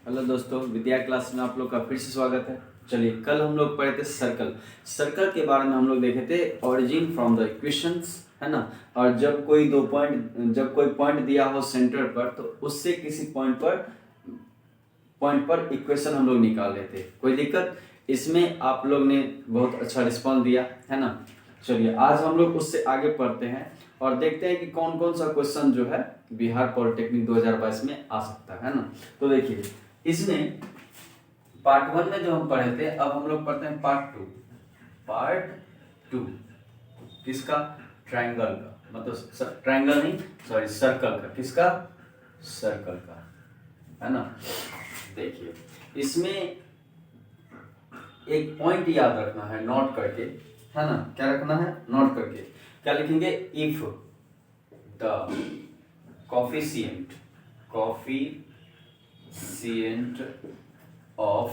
Hello दोस्तों, विद्या class में आप लोग का फिर से स्वागत है। चलिए, कल हम लोग पढ़े थे सर्कल के बारे में हम लोग देखे थे ओरिजिन फ्रॉम द इक्वेशंस, है ना। और जब कोई पॉइंट दिया हो सेंटर पर, तो उससे किसी पॉइंट पर इक्वेशन हम लोग निकाल रहे थे। कोई दिक्कत? इसमें आप लोग ने बहुत अच्छा रिस्पॉन्स दिया, है ना। चलिए, आज हम लोग उससे आगे पढ़ते हैं और देखते हैं कि कौन कौन सा क्वेश्चन जो है बिहार पॉलिटेक्निक 2022 में आ सकता है ना। तो देखिए, इसमें पार्ट 1 में जो हम पढ़े थे, अब हम लोग पढ़ते हैं पार्ट 2 किसका? ट्रायंगल का, मतलब ट्रायंगल नहीं, सॉरी, सर्कल का। किसका? सर्कल का, है ना। देखिए, इसमें एक पॉइंट याद रखना है, नोट करके, है ना। क्या रखना है? नोट करके। क्या लिखेंगे? If the coefficient of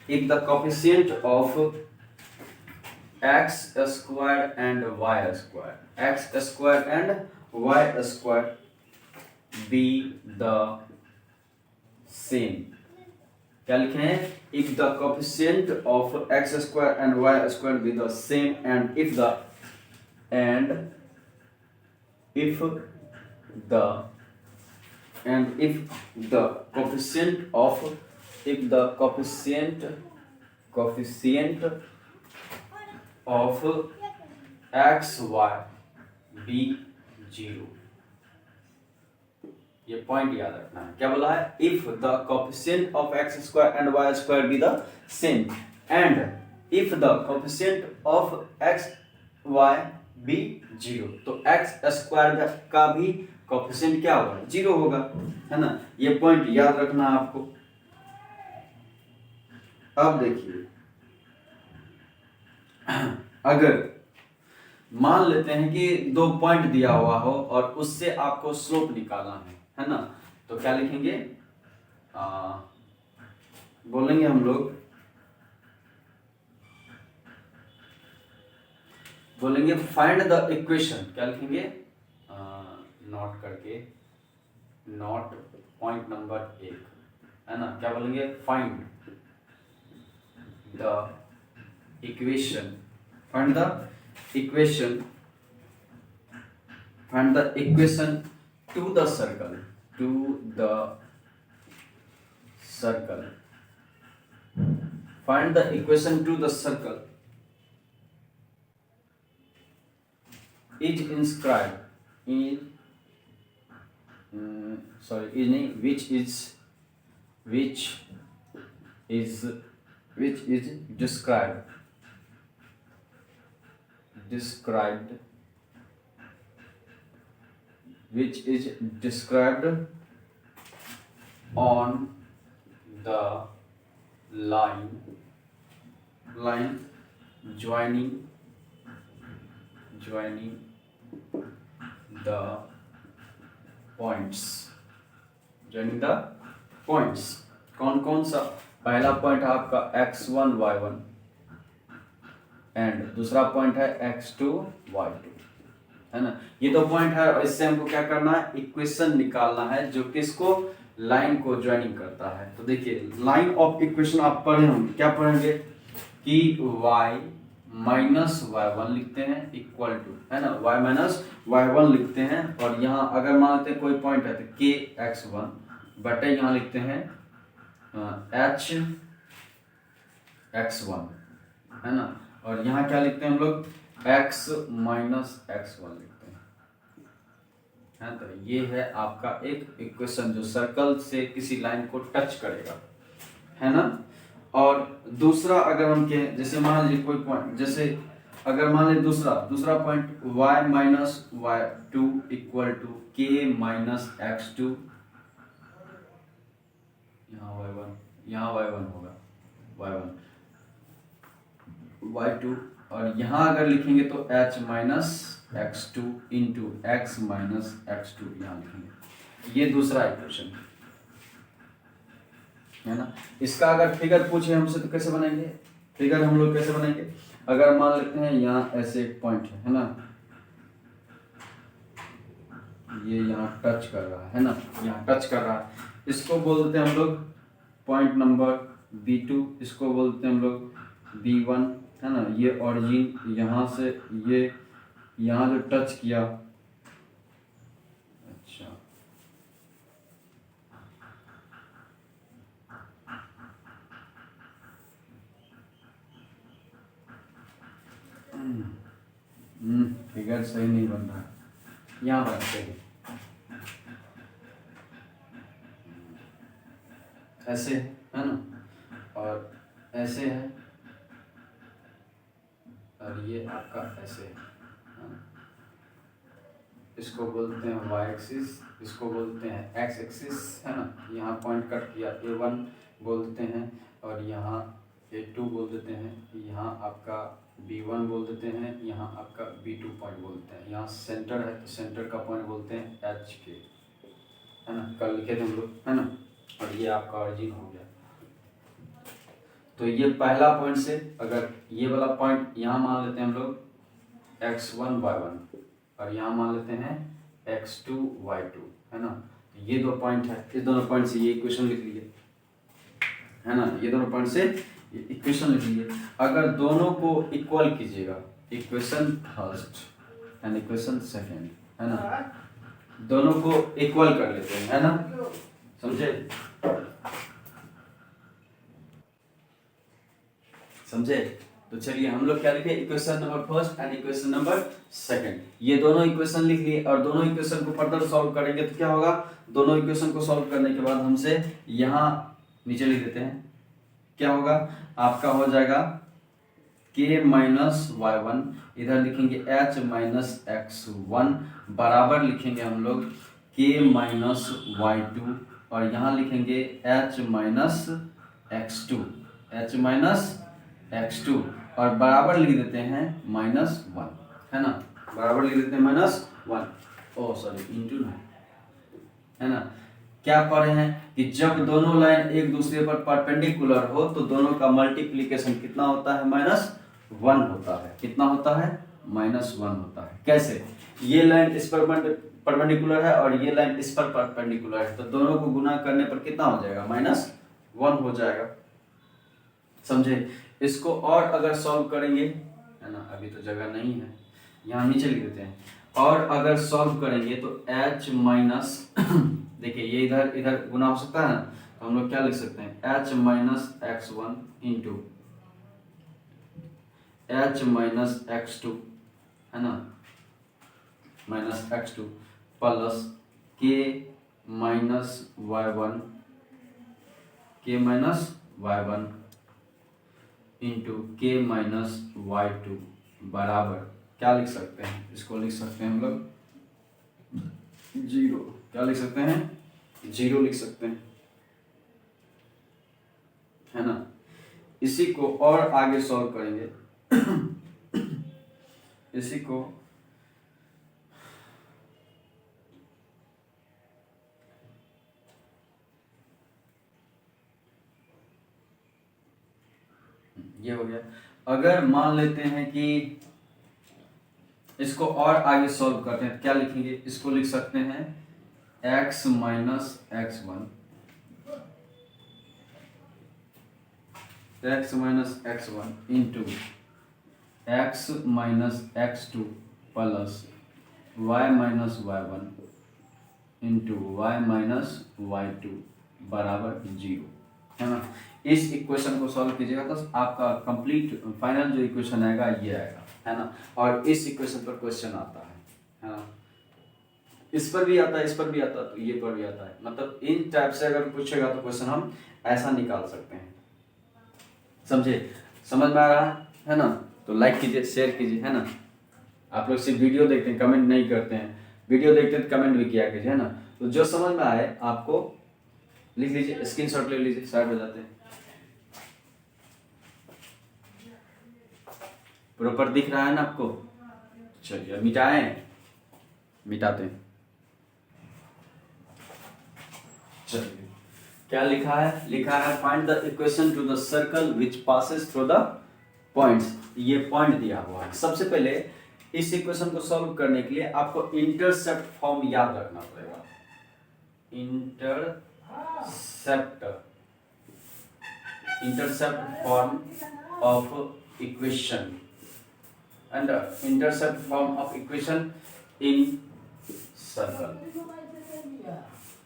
if the coefficient of x square and y square be the same। क्या लिखे हैं? if the coefficient of x square and y square be the same and if the coefficient of x y be 0। ये point याद रखना है। क्या बोला है? If the coefficient of x square and y square be the same and if the coefficient of x y be 0, तो x square का भी कोफिशिएंट क्या होगा? 0 होगा, है ना। ये पॉइंट याद रखना है आपको। अब देखिए, अगर मान लेते हैं कि 2 पॉइंट दिया हुआ हो और उससे आपको स्लोप निकालना है ना, तो क्या लिखेंगे? बोलेंगे हम लोग, बोलेंगे फाइंड द इक्वेशन। क्या लिखेंगे? नोट करके, नोट पॉइंट नंबर 1, है ना। क्या बोलेंगे? Find the equation to the circle find the equation to the circle is inscribed in which is described on the line joining the points। कौन कौन सा? पहला पॉइंट है आपका x1 y1 एंड दूसरा पॉइंट है x2 y2, है ना। ये 2 पॉइंट है और इससे हमको क्या करना है? इक्वेशन निकालना है जो किसको? लाइन को ज्वाइनिंग करता है। तो देखिए, लाइन ऑफ इक्वेशन आप पढ़े होंगे। क्या पढ़ेंगे? कि y माइनस y1 लिखते हैं इक्वल टू, है ना, y माइनस y1 लिखते हैं। और यहाँ अगर मान लेते हैं कोई पॉइंट है तो k x1 बटे यहाँ लिखते हैं h x1, है ना। और यहाँ क्या लिखते हैं हम लोग? x माइनस x1 लिखते हैं। तो ये है आपका एक इक्वेशन जो सर्कल से किसी लाइन को टच करेगा, है ना। और दूसरा अगर हम कहें, जैसे मान लीजिए कोई पॉइंट, जैसे अगर मान लीजिए दूसरा point y minus y2 equal to k minus x2, यहाँ y1 होगा, y2, और यहाँ अगर लिखेंगे तो h minus x2 into x minus x2 यहाँ लिखेंगे। ये दूसरा इक्वेशन है ना। इसका अगर फिगर पूछे हमसे तो कैसे बनाएंगे? फिगर हम लोग कैसे बनाएंगे? अगर मान लेते हैं यहाँ ऐसे एक पॉइंट है ना, ये यहाँ टच कर रहा है ना, यहाँ टच कर रहा है, इसको बोलते हैं हम लोग पॉइंट नंबर B2, इसको बोलते हैं हम लोग B1, है ना। ये ऑरिजिन यहाँ से ये यहाँ जो टच किया, अच्छा फिगर सही नहीं बन रहा है, यहाँ पर सही ऐसे है ना, और ऐसे है, और ये आपका ऐसे है ना? इसको बोलते हैं y एक्सिस, इसको बोलते हैं x एक्सिस, है ना। यहाँ पॉइंट कट किया, A1 बोल देते हैं, और यहाँ A2 बोल देते हैं, यहाँ आपका B1 बोल देते हैं, यहाँ आपका B2 पॉइंट बोलते हैं। यहाँ सेंटर है तो सेंटर का पॉइंट बोलते हैं HK, है ना। कल लिखे थे हम लोग, है ना। और ये आपका ऑरिजिन हो गया। तो ये पहला पॉइंट से अगर ये वाला पॉइंट यहाँ मान लेते हैं हम लोग x1 y1, और यहाँ मान लेते हैं x2 y2, है ना। तो ये दो पॉइंट है, इस दोनों पॉइंट से ये इक्वेशन लिख लीजिए, है ना। ये दोनों पॉइंट से इक्वेशन लिख लीजिए। अगर दोनों को इक्वल कीजिएगा, equation first and equation second, है ना, दोनों को इक्वल कर लेते हैं, है ना, समझे समझे। तो चलिए हम लोग क्या लिखे, equation number first and equation number second, ये दोनों इक्वेशन लिख लिए। और दोनों इक्वेशन को फर्दर सॉल्व करेंगे तो क्या होगा, दोनों इक्वेशन को सॉल्व करने के बाद हमसे यहाँ नीचे लिख देते हैं, क्या होगा आपका हो जाएगा k माइनस y1, इधर लिखेंगे h माइनस x1, बराबर लिखेंगे हम लोग k माइनस y2, और यहाँ लिखेंगे h minus x2, h minus x2, और बराबर लिख देते हैं -1, है ना, बराबर लिख देते हैं -1, ओ सॉरी इंटू ना, है ना। क्या पढ़े हैं कि जब दोनों लाइन एक दूसरे पर परपेंडिकुलर हो तो दोनों का मल्टीप्लिकेशन कितना होता है, -1 होता है। कितना होता है, -1 होता है। कैसे, ये लाइन इस पर परपेंडिकुलर है और ये लाइन इस पर परपेंडिकुलर है, तो दोनों को गुना करने पर कितना हो जाएगा, -1 हो जाएगा, समझे। इसको और अगर सॉल्व करेंगे, है ना, अभी तो जगह नहीं है, यहाँ नीचे लिख देते हैं। और अगर सॉल्व करेंगे तो h माइनस देखिए ये इधर इधर गुना हो सकता है ना, तो हम लोग क्या लिख सकते हैं, h minus x1 into h minus x2, है ना, minus x2 plus k minus y1, k minus y1 into k minus y2 बराबर क्या लिख सकते हैं, इसको लिख सकते हैं हम लोग 0, क्या लिख सकते हैं, 0 लिख सकते हैं, है ना। इसी को और आगे सॉल्व करेंगे इसी को ये हो गया। अगर मान लेते हैं कि इसको और आगे सॉल्व करते हैं, क्या लिखेंगे, इसको लिख सकते हैं x minus x1, x minus x1 into x minus x2 plus y minus y1 into y minus y2 बराबर 0, है ना। इस इक्वेशन को सॉल्व कीजिएगा तो आपका कंप्लीट फाइनल जो इक्वेशन आएगा ये आएगा, है ना। और इस इक्वेशन पर क्वेश्चन आता है ना, इस पर भी आता है, इस पर भी आता है, तो ये पर भी आता है। मतलब इन टाइप से अगर पूछेगा तो क्वेश्चन हम ऐसा निकाल सकते हैं, समझे, समझ में आ रहा है ना। तो लाइक कीजिए, शेयर कीजिए, है ना। आप लोग सिर्फ वीडियो देखते हैं, कमेंट नहीं करते हैं, वीडियो देखते हैं तो कमेंट भी किया कीजिए, है ना। तो जो समझ में आए आपको लिख लीजिए, स्क्रीनशॉट ले लीजिए, साइड हो जाते हैं। प्रॉपर दिख रहा है ना आपको, चलिए मिटाएं, मिटाते हैं। चलिए क्या लिखा है, लिखा है find the equation two the circle which passes through the points. ये पॉइंट दिया हुआ है। सबसे पहले इस इक्वेशन को सॉल्व करने के लिए आपको इंटरसेप्ट फॉर्म याद रखना पड़ेगा। Intercept intercept form of equation and intercept form of equation in circle,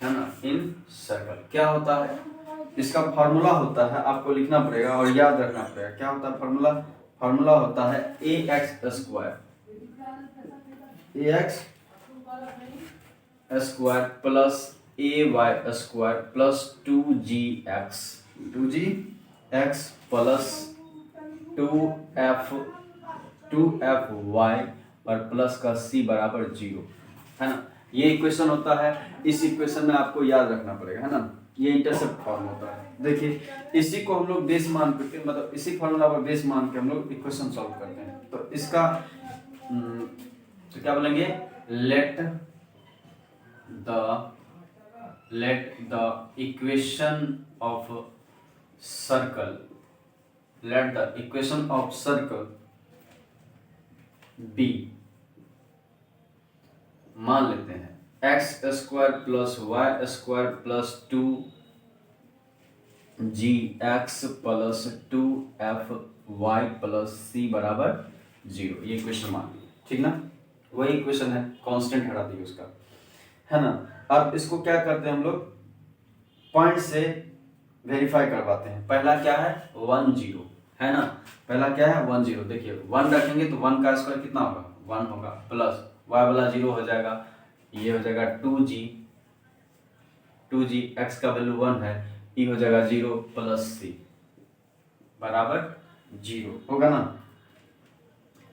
है ना, इन सर्कल। क्या होता है इसका फॉर्मूला होता है, आपको लिखना पड़ेगा और याद रखना पड़ेगा। क्या होता है फॉर्मूला? फॉर्मूला होता है a x square plus a y square plus 2g x plus 2f y और प्लस का c बराबर 0, है ना। ये इक्वेशन होता है। इस इक्वेशन में आपको याद रखना पड़ेगा, है ना। ये इंटरसेप्ट फॉर्म होता है। देखिए इसी को हम लोग बेस मान करके, मतलब इसी फॉर्मूला पर बेस मान के हम लोग इक्वेशन सॉल्व करते हैं। तो इसका तो क्या बोलेंगे? Let the equation of circle be, मान लेते हैं x square plus y square plus 2gx plus 2fy plus c बराबर 0। ये इक्वेशन मान ली, ठीक ना। वही इक्वेशन है, कांस्टेंट हटा दिए उसका, है ना। अब इसको क्या करते हैं हम लोग? पॉइंट से वेरीफाई करवाते हैं। पहला क्या है? 1 0, है ना। पहला क्या है? 1 0। देखिए 1 रखेंगे तो 1 का स्क्वायर कितना होगा? 1 होगा, प्लस y वाला 0 हो जाएगा, ये हो जाएगा 2g x का वैल्यू 1 है, ये हो जाएगा 0 प्लस c बराबर 0 होगा ना।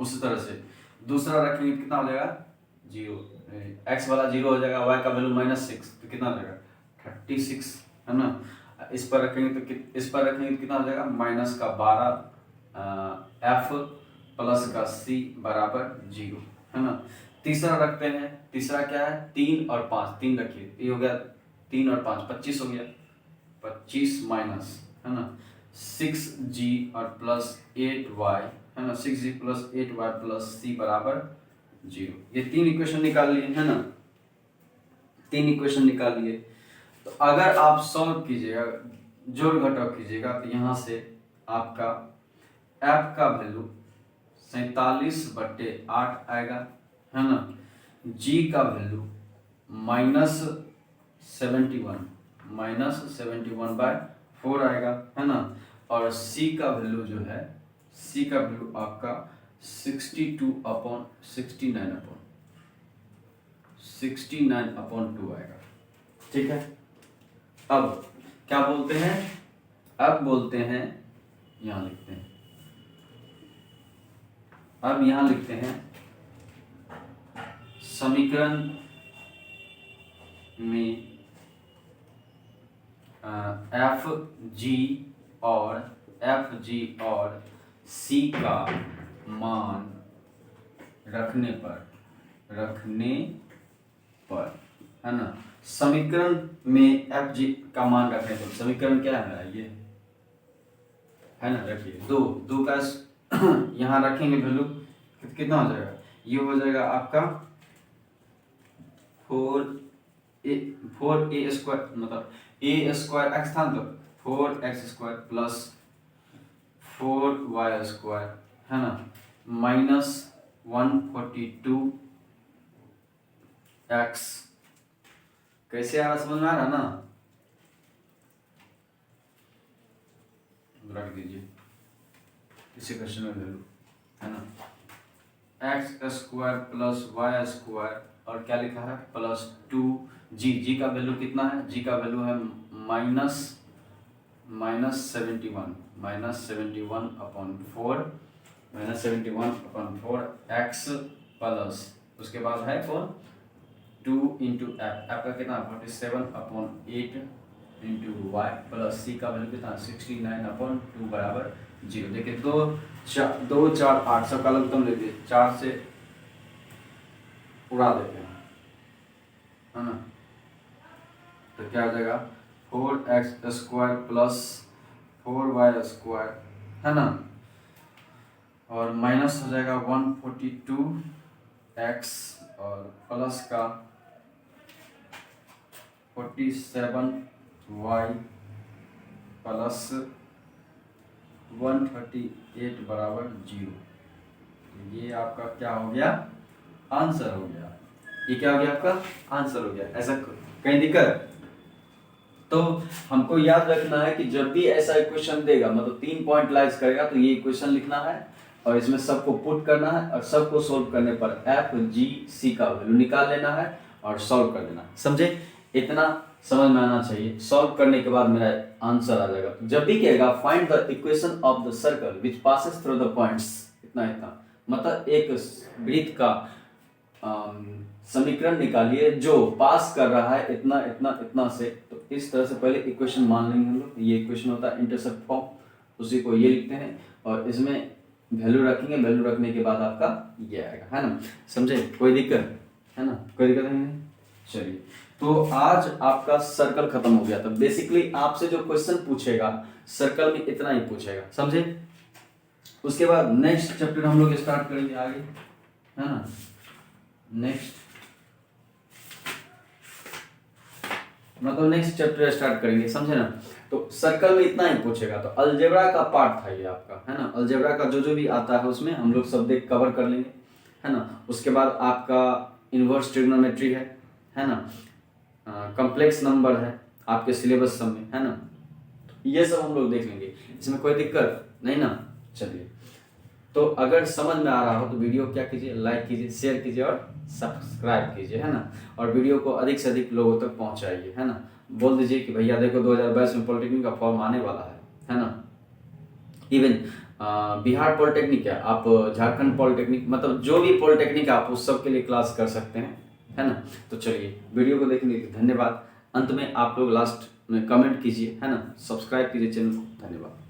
उसी तरह से दूसरा रखेंगे, कितना हो जाएगा? 0, x वाला 0 हो जाएगा, y का वैल्यू -6 तो कितना हो जाएगा? 36, है ना। इस पर रखेंगे तो कितना हो जाएगा? -12 f प्लस का c बराबर 0, है ना। तीसरा रखते हैं। तीसरा क्या है? 3 और 5, 3 रखिए, ये हो गया 3 और 5 25 हो गया, 25 माइनस, है ना, 6g और प्लस 8y, है ना, 6g plus 8y plus c बराबर 0। ये 3 इक्वेशन निकाल लिए, है ना। 3 इक्वेशन निकाल लिए। तो अगर आप सॉल्व कीजिएगा, जोड़ घटाव कीजिएगा, तो यहाँ से आपका f का वैल्यू 47/8 आएगा, है ना। g का वैल्यू -71/4 आएगा, है ना। और c का वैल्यू जो है, c का वैल्यू आपका 69/2 आएगा, ठीक है। अब क्या बोलते हैं? अब बोलते हैं, यहाँ लिखते हैं, अब यहाँ लिखते हैं समीकरण में एफ जी और सी का मान रखने पर, है ना। समीकरण में एफ जी का मान रखने पर, समीकरण क्या है मेरा? ये है ना। रखिए 2 का यहाँ रखेंगे वैल्यू, कितना हो जाएगा? ये हो जाएगा आपका 4a स्क्वायर, मतलब a स्क्वायर x था तो 4x square plus 4y square, है ना, -142x। कैसे आ रहा? समझ में आ रहा ना? रख दीजिए इसी क्वेश्चन में वैल्यू, है ना। x square plus y square और क्या लिखा है? प्लस 2g का वैल्यू कितना है? g का वैल्यू है -71/4 x प्लस, उसके बाद है कौन? 2 इंटू एफ का कितना? 47/8 इंटू वाई प्लस सी का वैल्यू कितना? 69/2 बराबर 0। देखिए 2 4 8 सबका लघुत्तम लेते 4 से उड़ा देते हैं, है ना। तो क्या हो जाएगा? 4x square plus 4y square, है ना, और माइनस हो जाएगा 142x और प्लस का 47y प्लस 138 बराबर 0। ये आपका क्या हो गया, आंसर हो गया। ये क्या हो गया, आपका आंसर हो गया। ऐसा कहीं दिक्कत? तो हमको याद रखना है कि जब भी ऐसा इक्वेशन देगा, मतलब 3 पॉइंट लाइज करेगा, तो ये इक्वेशन लिखना है और इसमें सबको पुट करना है और सबको सोल्व करने पर एफ जी सी का वैल्यू निकाल लेना है और सॉल्व कर देना। समझे? इतना समझ में आना चाहिए। सॉल्व करने के बाद मेरा आंसर आ जाएगा। जब भी कहेगा find the equation of the circle which passes through the points, इतना इतना, मतलब एक वृत्त का समीकरण निकालिए जो पास कर रहा है इतना इतना इतना से। तो इस तरह से पहले इक्वेशन मान लेंगे हम लोग। ये इक्वेशन होता है इंटरसेप्ट फॉर्म, उसी को ये लिखते हैं और इसमें वैल्यू रखेंगे। वैल्यू रखने के बाद आपका ये आएगा, है ना? समझे? कोई दिक्कत है ना? कोई दिक्कत नहीं। चलिए, तो आज आपका सर्कल खत्म हो गया। तो बेसिकली आपसे जो क्वेश्चन पूछेगा सर्कल में इतना ही पूछेगा, समझे? उसके बाद नेक्स्ट चैप्टर हम लोग स्टार्ट करेंगे आगे, है ना? नेक्स्ट मतलब नेक्स्ट चैप्टर स्टार्ट करेंगे, समझे ना? तो सर्कल में इतना ही पूछेगा। तो अलजेब्रा का पार्ट था ये आपका, है ना? अलजेब्रा का जो भी आता है उसमें हम लोग सब देख कवर कर लेंगे, है ना? उसके बाद आपका इनवर्स ट्रिग्नोमेट्री है ना? कॉम्प्लेक्स नंबर है आपके सिलेबस सब में, है ना? ये सब हम लोग देख लेंगे, इसमें कोई दिक्कत नहीं ना? चलिए, तो अगर समझ में आ रहा हो तो वीडियो क्या कीजिए, लाइक कीजिए, शेयर कीजिए और सब्सक्राइब कीजिए, है ना? और वीडियो को अधिक से अधिक लोगों तक पहुंचाइए, है ना? बोल दीजिए कि भैया देखो 2022 में पॉलिटेक्निक का फॉर्म आने वाला है ना? इवन बिहार पॉलिटेक्निक है, आप झारखंड पॉलिटेक्निक, मतलब जो भी पॉलिटेक्निक आप उस सब के लिए क्लास कर सकते हैं, है ना? तो चलिए, वीडियो को देखने के लिए धन्यवाद। अंत में आप लोग लास्ट में कमेंट कीजिए, है ना? सब्सक्राइब कीजिए चैनल को। धन्यवाद।